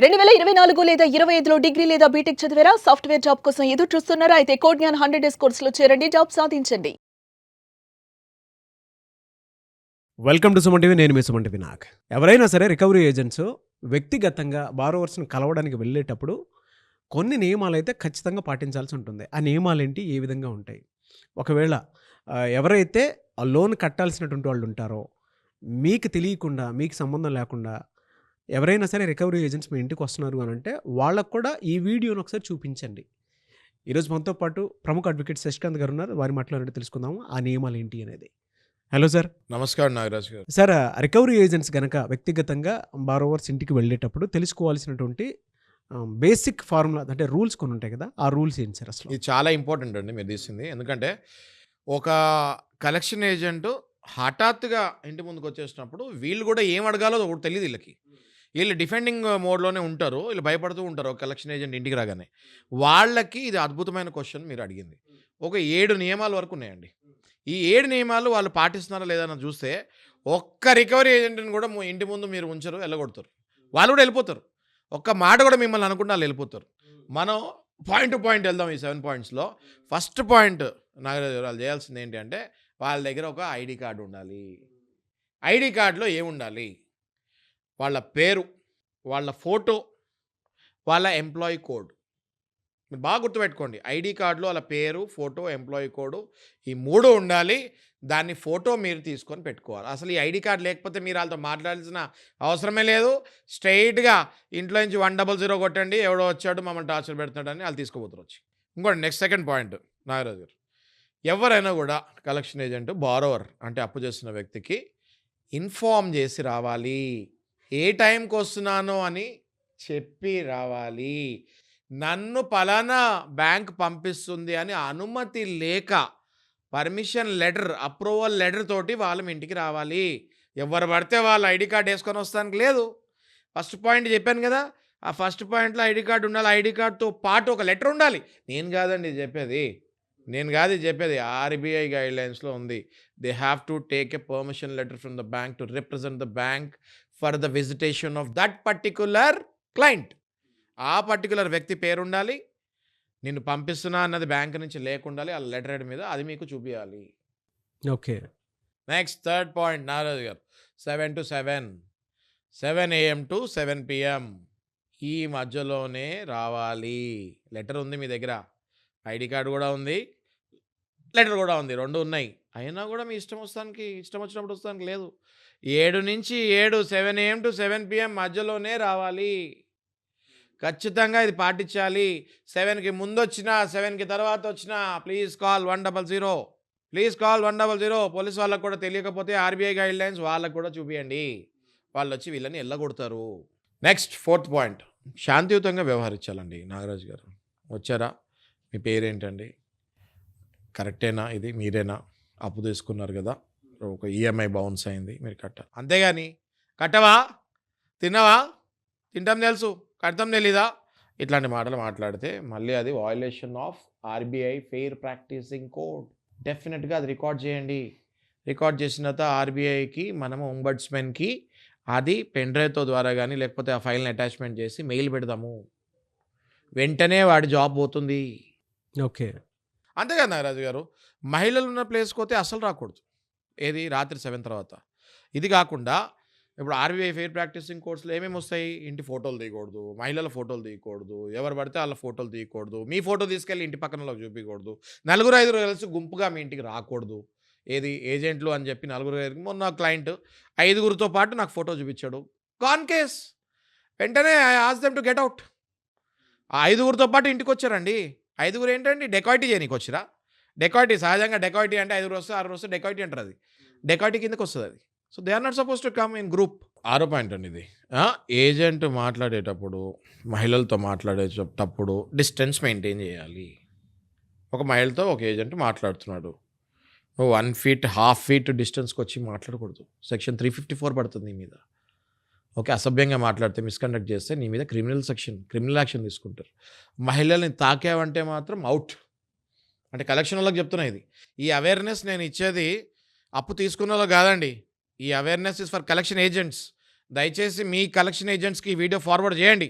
2024 లేదా 25లో డిగ్రీ లేదా బీటెక్ చదివారా? సాఫ్ట్‌వేర్ జాబ్ కోసం ఎదురు చూస్తున్నారా? అయితే కోడ్ జ్ఞాన్ 100 డేస్ కోర్సులో చేరండి. జాబ్ సాధించండి. Welcome to Suman TV. నేను మీ సుమన్ టీవీ నాగ్. ఎవరైనా సరే రికవరీ ఏజెంట్స్ వ్యక్తిగతంగా బారోవర్స్ని కలవడానికి వెళ్ళేటప్పుడు కొన్ని నియమాలైతే ఖచ్చితంగా పాటించాల్సి ఉంటుంది. ఆ నియమాలేంటి? ఏ విధంగా ఉంటాయి? ఒకవేళ ఎవరైతే ఆ లోన్ కట్టాల్సినటువంటి వాళ్ళు ఉంటారో, మీకు తెలియకుండా, మీకు సంబంధం లేకుండా ఎవరైనా సరే రికవరీ ఏజెంట్స్ మీ ఇంటికి వస్తున్నారు అని అంటే వాళ్ళకు కూడా ఈ వీడియోని ఒకసారి చూపించండి. ఈరోజు మనతో పాటు ప్రముఖ అడ్వకేట్ శశికాంత్ గారు ఉన్నారు. వారి మాటలో తెలుసుకుందాము ఆ నియమాలు ఏంటి అనేది. Hello sir. నమస్కారం నాగరాజు గారు. సార్, రికవరీ ఏజెంట్స్ గనక వ్యక్తిగతంగా బారోవర్స్ ఇంటికి వెళ్ళేటప్పుడు తెలుసుకోవాల్సినటువంటి బేసిక్ ఫార్ములా అంటే రూల్స్ కొన్ని ఉంటాయి కదా, ఆ రూల్స్ ఏంటి సార్ అసలు? ఇది చాలా ఇంపార్టెంట్ అండి మీరు తీసింది. ఎందుకంటే ఒక కలెక్షన్ ఏజెంట్ హఠాత్తుగా ఇంటి ముందుకు వచ్చేసినప్పుడు వీళ్ళు కూడా ఏం అడగాలో ఒకటి తెలియదు వీళ్ళకి. వీళ్ళు డిఫెండింగ్ మోడ్లోనే ఉంటారు, వీళ్ళు భయపడుతూ ఉంటారు ఒక కలెక్షన్ ఏజెంట్ ఇంటికి రాగానే. వాళ్ళకి ఇది అద్భుతమైన క్వశ్చన్ మీరు అడిగింది. ఒక 7 నియమాల వరకు ఉన్నాయండి. ఈ 7 నియమాలు వాళ్ళు పాటిస్తున్నారా లేదా అని చూస్తే ఒక్క రికవరీ ఏజెంట్ని కూడా ఇంటి ముందు మీరు ఉంచరు, వెళ్ళగొడతారు. వాళ్ళు కూడా వెళ్ళిపోతారు. ఒక్క మాట కూడా మిమ్మల్ని అనుకుంటే వాళ్ళు వెళ్ళిపోతారు. మనం పాయింట్ టు పాయింట్ వెళ్దాం. ఈ 7 పాయింట్స్లో ఫస్ట్ పాయింట్ నాగరాజు వాళ్ళు చేయాల్సింది ఏంటి అంటే వాళ్ళ దగ్గర ఒక ఐడి కార్డు ఉండాలి. ఐడి కార్డులో ఏముండాలి? వాళ్ళ పేరు, వాళ్ళ ఫోటో, వాళ్ళ ఎంప్లాయీ కోడ్. మీరు బాగా గుర్తుపెట్టుకోండి. ఐడి కార్డులో వాళ్ళ పేరు, ఫోటో, ఎంప్లాయీ కోడ్ ఈ 3 ఉండాలి. దాన్ని ఫోటో మీరు తీసుకొని పెట్టుకోవాలి. అసలు ఈ ఐడి కార్డు లేకపోతే మీరు వాళ్ళతో మాట్లాడాల్సిన అవసరమే లేదు. స్ట్రైట్గా ఇంట్లో నుంచి 100 కొట్టండి, ఎవడో వచ్చాడు మమ్మల్ని టార్చర్ పెడుతున్నాడని వాళ్ళు తీసుకుపోతారు వచ్చి. ఇంకోటి నెక్స్ట్ సెకండ్ పాయింట్ నాగరాజు గారు, ఎవరైనా కూడా కలెక్షన్ ఏజెంట్ బారోవర్ అంటే అప్పు చేస్తున్న వ్యక్తికి ఇన్ఫార్మ్ చేసి రావాలి. ఏ టైంకి వస్తున్నానో అని చెప్పి రావాలి. నన్ను పలానా బ్యాంక్ పంపిస్తుంది అని అనుమతి లేక పర్మిషన్ లెటర్, అప్రూవల్ లెటర్ తోటి వాళ్ళ ఇంటికి రావాలి. ఎవరు పడితే వాళ్ళు ఐడి కార్డు వేసుకొని వస్తానికి లేదు. ఫస్ట్ పాయింట్ చెప్పాను కదా, ఆ ఫస్ట్ పాయింట్లో ఐడి కార్డు ఉండాలి. ఐడి కార్డుతో పాటు ఒక లెటర్ ఉండాలి. నేను కాదండి చెప్పేది ఆర్బీఐ గైడ్లైన్స్లో ఉంది. They have to take a permission letter from the bank to represent the bank for the visitation of that particular client. ఆ పర్టికులర్ వ్యక్తి పేరు ఉండాలి. నిన్ను పంపిస్తున్నా అన్నది బ్యాంక్ నుంచి లేకుండాలి. ఆ లెటర్ హెడ్ మీద అది మీకు చూపించాలి. Okay. Next third point Nagaraju గారు, 7 to 7, 7 AM to 7 PM ఈ మధ్యలోనే రావాలి. లెటర్ ఉంది మీ దగ్గర, ఐడి కార్డు కూడా ఉంది, లెటర్ కూడా ఉంది, 2 ఉన్నాయి. అయినా కూడా మీ ఇష్టం వచ్చినప్పుడు వస్తానికి లేదు. 7 నుంచి 7, 7 AM to 7 PM మధ్యలోనే రావాలి. ఖచ్చితంగా ఇది పాటించాలి. 7కి ముందు వచ్చినా 7కి తర్వాత వచ్చినా ప్లీజ్ కాల్ 100. పోలీస్ వాళ్ళకు కూడా తెలియకపోతే ఆర్బీఐ గైడ్లైన్స్ వాళ్ళకు కూడా చూపియండి. వాళ్ళు వచ్చి వీళ్ళని ఎల్లగొడతారు. నెక్స్ట్ ఫోర్త్ పాయింట్, శాంతియుతంగా వ్యవహరించాలండి. నాగరాజు గారు వచ్చారా, మీ పేరేంటండి, కరెక్టేనా, ఇది మీరేనా, అప్పు తీసుకున్నారు కదా, ఒక ఈఎంఐ బౌన్స్ అయింది, మీరు కట్టాలి. అంతేగాని కట్టవా, తిన్నావా, తింటాం తెలుసు, కడతాం తెలీదా, ఇట్లాంటి మాటలు మాట్లాడితే మళ్ళీ అది violation of RBI fair practising code. డెఫినెట్గా అది రికార్డ్ చేయండి. రికార్డ్ చేసిన తర్వాత ఆర్బీఐకి మనము ఒంబడ్స్మెన్కి అది పెన్ డ్రైవ్తో ద్వారా కానీ లేకపోతే ఆ ఫైల్ని అటాచ్మెంట్ చేసి మెయిల్ పెడదాము. వెంటనే వాడి జాబ్ పోతుంది. ఓకే. అంతేకాదు నాగరాజు గారు, మహిళలు ఉన్న ప్లేస్కి పోతే అసలు రాకూడదు. ఏది రాత్రి 7 తర్వాత. ఇది కాకుండా ఇప్పుడు ఆర్బీఐ ఫెయిర్ ప్రాక్టీసింగ్ కోర్సులో ఏమేమి వస్తాయి? ఇంటి ఫోటోలు తీయకూడదు, మహిళల ఫోటోలు తీయకూడదు, ఎవరు పడితే వాళ్ళ ఫోటోలు తీయకూడదు, మీ ఫోటో తీసుకెళ్ళి ఇంటి పక్కన వాళ్ళకి చూపించకూడదు, 4-5 కలిసి గుంపుగా మీ ఇంటికి రాకూడదు. ఏది ఏజెంట్లు అని చెప్పి 4-5, మొన్న క్లయింట్ 5గురితో పాటు నాకు ఫోటో చూపించాడు, కాన్ కేస్. వెంటనే I ask them to get out. ఆ 5గురితో పాటు ఇంటికి వచ్చారండి. 5గురు ఏంటండి, డెకాయిటీ చేయనీకి వచ్చిరా. డెకాయిటీ సహజంగా డెకాయిటీ అంటే 5 వస్తే 6 వస్తే డెకాయిటీ అంటారు. అది డెకాయిటీ కిందకి వస్తుంది అది. So they are not suppose to come in group. 6 point అండి ఇది. ఏజెంట్ మాట్లాడేటప్పుడు, మహిళలతో మాట్లాడేటప్పుడు డిస్టెన్స్ మెయింటైన్ చేయాలి. ఒక మహిళతో ఒక ఏజెంట్ మాట్లాడుతున్నాడు, నువ్వు 1 feet, 1/2 feet డిస్టెన్స్కి వచ్చి మాట్లాడకూడదు. సెక్షన్ 354 పడుతుంది నీ మీద. ఓకే, అసభ్యంగా మాట్లాడితే, మిస్కండక్ట్ చేస్తే నీ మీద క్రిమినల్ యాక్షన్ తీసుకుంటారు. మహిళల్ని తాకావంటే మాత్రం అవుట్. అంటే కలెక్షన్ వాళ్ళకి చెప్తున్నా ఇది. ఈ అవేర్నెస్ నేను ఇచ్చేది అప్పు తీసుకున్న వాళ్ళకి కాదండి. ఈ awareness is for collection agents. దయచేసి మీ కలెక్షన్ ఏజెంట్స్కి ఈ వీడియో ఫార్వర్డ్ చేయండి.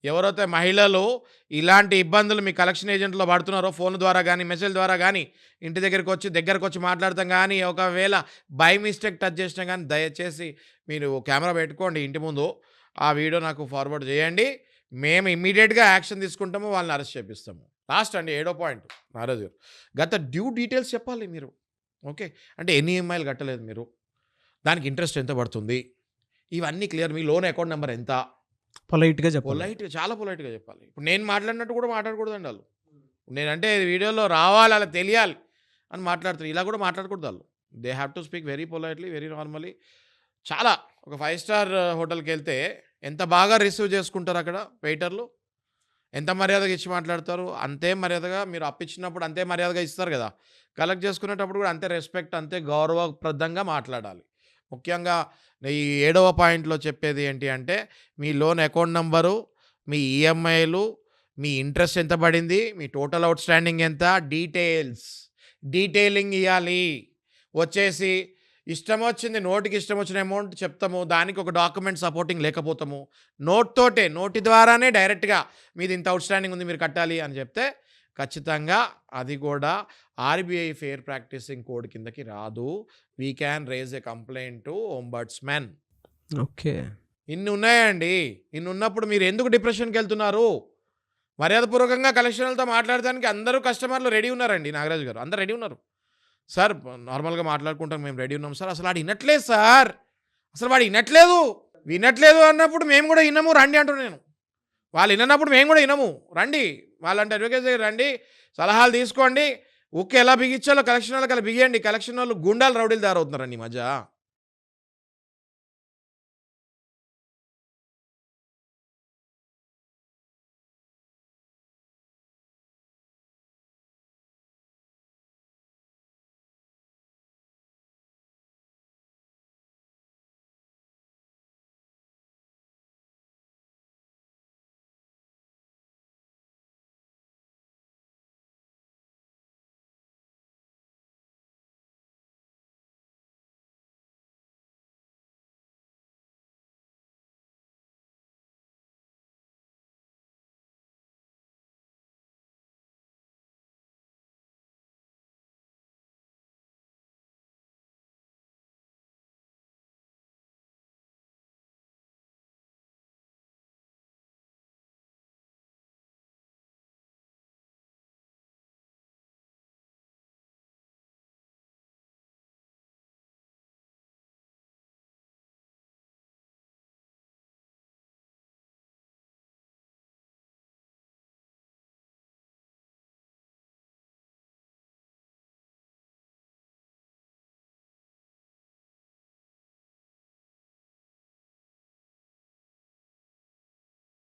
ఎవరైతే మహిళలు ఇలాంటి ఇబ్బందులు మీ కలెక్షన్ ఏజెంట్లో పడుతున్నారో ఫోన్ ద్వారా కానీ మెసేజ్ ద్వారా కానీ ఇంటి దగ్గరకు వచ్చి మాట్లాడతాం కానీ ఒకవేళ బై మిస్టేక్ టచ్ చేసినా కానీ దయచేసి మీరు కెమెరా పెట్టుకోండి ఇంటి ముందు, ఆ వీడియో నాకు ఫార్వర్డ్ చేయండి. మేము ఇమ్మీడియట్గా యాక్షన్ తీసుకుంటాము, వాళ్ళని అరెస్ట్ చేపిస్తాము. లాస్ట్ అండి 7వ పాయింట్ నారాజు గారు, గత డ్యూ డీటెయిల్స్ చెప్పాలి మీరు. ఓకే, అంటే ఎన్ని ఈఎంఐలు కట్టలేదు మీరు, దానికి ఇంట్రెస్ట్ ఎంత పడుతుంది, ఇవన్నీ క్లియర్. మీ లోన్ అకౌంట్ నెంబర్ ఎంత, పొలైట్‌గా చెప్పాలి. చాలా పొలైట్గా చెప్పాలి. ఇప్పుడు నేను మాట్లాడినట్టు కూడా మాట్లాడకూడదండి వాళ్ళు. నేనంటే వీడియోలో రావాలి, అలా తెలియాలి అని మాట్లాడుతారు. ఇలా కూడా మాట్లాడకూడదు వాళ్ళు. They have to speak very politely, very normally. చాలా ఒక 5 స్టార్ హోటల్కి వెళ్తే ఎంత బాగా రిసీవ్ చేసుకుంటారు అక్కడ వెయిటర్లు, ఎంత మర్యాదగా ఇచ్చి మాట్లాడతారు. అంతే మర్యాదగా మీరు అప్పిచ్చినప్పుడు అంతే మర్యాదగా ఇస్తారు కదా, కలెక్ట్ చేసుకునేటప్పుడు కూడా అంతే రెస్పెక్ట్, అంతే గౌరవప్రదంగా మాట్లాడాలి. ముఖ్యంగా ఈ 7వ పాయింట్లో చెప్పేది ఏంటి అంటే, మీ లోన్ అకౌంట్ నంబరు, మీ ఈఎంఐలు, మీ ఇంట్రెస్ట్ ఎంత పడింది, మీ టోటల్ అవుట్ స్టాండింగ్ ఎంత, డీటెయిలింగ్ ఇవ్వాలి. వచ్చేసి ఇష్టం వచ్చింది, నోటికి ఇష్టం వచ్చిన అమౌంట్ చెప్తాము, దానికి ఒక డాక్యుమెంట్ సపోర్టింగ్ లేకపోతాము, నోటి ద్వారానే డైరెక్ట్గా మీది ఇంత అవుట్ స్టాండింగ్ ఉంది మీరు కట్టాలి అని చెప్తే ఖచ్చితంగా అది కూడా ఆర్బీఐ ఫెయిర్ ప్రాక్టీసింగ్ కోడ్ కిందకి రాదు. We can raise a complaint to ombudsman. Okay. ఇన్ని ఉన్నాయండి. ఇన్ని ఉన్నప్పుడు మీరు ఎందుకు డిప్రెషన్కి వెళ్తున్నారు? మర్యాదపూర్వకంగా కలెక్షన్లతో మాట్లాడడానికి అందరూ కస్టమర్లు రెడీ ఉన్నారండి. నాగరాజు గారు అందరు రెడీ ఉన్నారు. సార్ నార్మల్గా మాట్లాడుకుంటాం, మేము రెడీ ఉన్నాం సార్. అసలు వాడు వినట్లేదు సార్, అసలు వాడు వినట్లేదు అన్నప్పుడు మేము కూడా వినము రండి అంటున్నాను నేను. వాళ్ళు వినప్పుడు మేము కూడా వినము రండి, వాళ్ళంటే అడ్వకేట్ దగ్గర రండి, సలహాలు తీసుకోండి. ఉక్కు ఎలా బిగించాలో కలెక్షన్ వాళ్ళకి అలా బిగియండి. కలెక్షన్ వాళ్ళు గుండాలు రౌడీలు తయారవుతున్నారండి ఈ మధ్య.